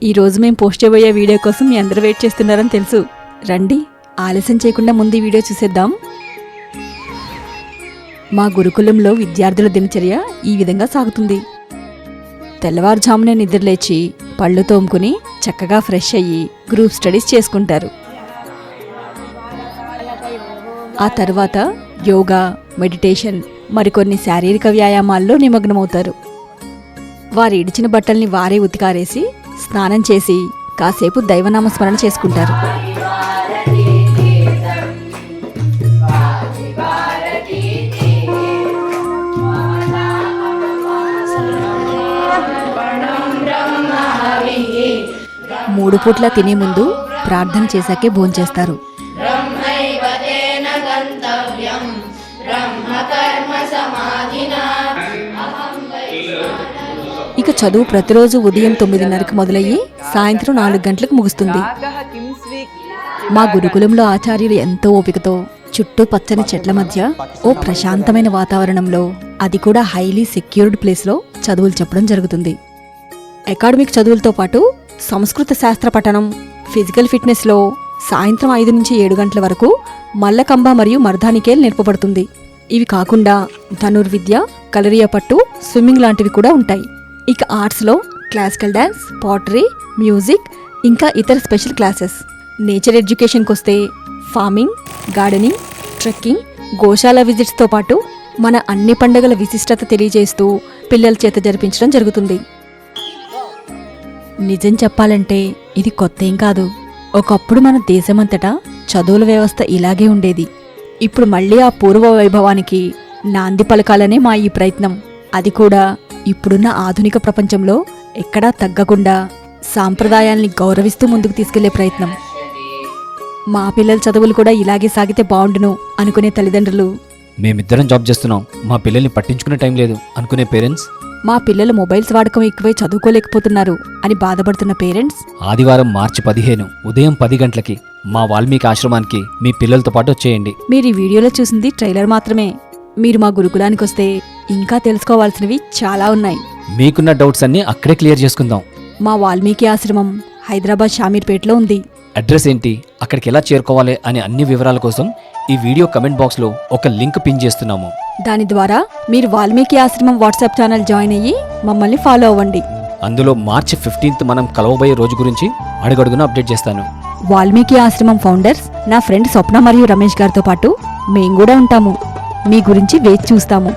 ఈరోజు మేము పోస్ట్ చేయబోయే వీడియో కోసం మీ అందరూ వెయిట్ చేస్తున్నారని తెలుసు. రండి, ఆలస్యం చేయకుండా ముందు ఈ వీడియో చూసేద్దాం. మా గురుకులంలో విద్యార్థుల దినచర్య ఈ విధంగా సాగుతుంది. తెల్లవారుజామునే నిద్రలేచి పళ్ళు తోముకుని చక్కగా ఫ్రెష్ అయ్యి గ్రూప్ స్టడీస్ చేసుకుంటారు. ఆ తర్వాత యోగా, మెడిటేషన్, మరికొన్ని శారీరక వ్యాయామాల్లో నిమగ్నమవుతారు. వారు ఇడిచిన బట్టల్ని వారే ఉతికారేసి స్నానం చేసి కాసేపు దైవనామస్మరణ చేసుకుంటారు. మూడు పూట్ల తినే ముందు ప్రార్థన చేశాకే భోంచేస్తారు. ఇక చదువు ప్రతిరోజు ఉదయం 9:30కి మొదలయ్యి సాయంత్రం 4 గంటలకు ముగుస్తుంది. మా గురుకులంలో ఆచార్యులు ఎంతో ఓపికతో చుట్టూ పచ్చని చెట్ల మధ్య ఓ ప్రశాంతమైన వాతావరణంలో, అది కూడా హైలీ సెక్యూర్డ్ ప్లేస్లో చదువులు చెప్పడం జరుగుతుంది. అకాడమిక్ చదువులతో పాటు సంస్కృత శాస్త్ర పఠనం, ఫిజికల్ ఫిట్నెస్లో సాయంత్రం 5 నుంచి 7 గంటల వరకు మల్లకంబ మరియు మర్దానికేల్ నేర్పబడుతుంది. ఇవి కాకుండా ధనుర్విద్య, కలరియా పట్టు, స్విమ్మింగ్ లాంటివి కూడా ఉంటాయి. ఇక ఆర్ట్స్లో క్లాసికల్ డ్యాన్స్, పాటరీ, మ్యూజిక్, ఇంకా ఇతర స్పెషల్ క్లాసెస్. నేచర్ ఎడ్యుకేషన్కి వస్తే ఫార్మింగ్, గార్డెనింగ్, ట్రెక్కింగ్, గోశాల విజిట్స్తో పాటు మన అన్ని పండుగల విశిష్టత తెలియజేస్తూ పిల్లల చేత జరిపించడం జరుగుతుంది. నిజం చెప్పాలంటే ఇది కొత్తేం కాదు. ఒకప్పుడు మన దేశమంతటా చదువుల వ్యవస్థ ఇలాగే ఉండేది. ఇప్పుడు మళ్ళీ ఆ పూర్వ వైభవానికి నాంది పలకాలనే మా ఈ ప్రయత్నం. అది కూడా ఇప్పుడున్న ఆధునిక ప్రపంచంలో ఎక్కడా తగ్గకుండా సాంప్రదాయాల్ని గౌరవిస్తూ ముందుకు తీసుకెళ్లే ప్రయత్నం. మా పిల్లల చదువులు కూడా ఇలాగే సాగితే బాగుండును అనుకునే తల్లిదండ్రులు, మేమిద్దరం జాబ్ చేస్తున్నాం, మా పిల్లల్ని పట్టించుకునే టైం లేదు అనుకునే పేరెంట్స్, మా పిల్లలు మొబైల్స్ వాడకం ఎక్కువై చదువుకోలేకపోతున్నారు అని బాధపడుతున్న పేరెంట్స్, ఆదివారం మార్చి 15 ఉదయం 10 గంటలకి మా వాల్మీకి ఆశ్రమానికి మీ పిల్లలతో పాటు వచ్చేయండి. మీరు ఈ వీడియోలో చూసింది ట్రైలర్ మాత్రమే. మీరు మా గురుకులానికి వస్తే ఇంకా తెలుసుకోవాల్సినవి చాలా ఉన్నాయి. మీకున్న డౌట్స్ అన్ని అక్కడే క్లియర్ చేసుకుందాం. మా వాల్మీకి ఆశ్రమం హైదరాబాద్ షామీర్పేటలో ఉంది. అడ్రస్ ఏంటి, అక్కడికి ఎలా చేరుకోవాలి అనే అన్ని వివరాల కోసం ఈ వీడియో కమెంట్ బాక్స్లో ఒక లింక్ పిన్ చేస్తున్నాము. దాని ద్వారా మీరు వాల్మీకి ఆశ్రమం వాట్సాప్ ఛానల్ జాయిన్ అయ్యి మమ్మల్ని ఫాలో అవ్వండి. అందులో మార్చి 15 మనం కలవబోయే రోజు గురించి అడుగడుగున అప్డేట్ చేస్తాను. వాల్మీకి ఆశ్రమం ఫౌండర్స్ నా ఫ్రెండ్ స్వప్న మరియు రమేష్ గారితో పాటు మేము కూడా ఉంటాము. మీ గురించి వేచి చూస్తాము.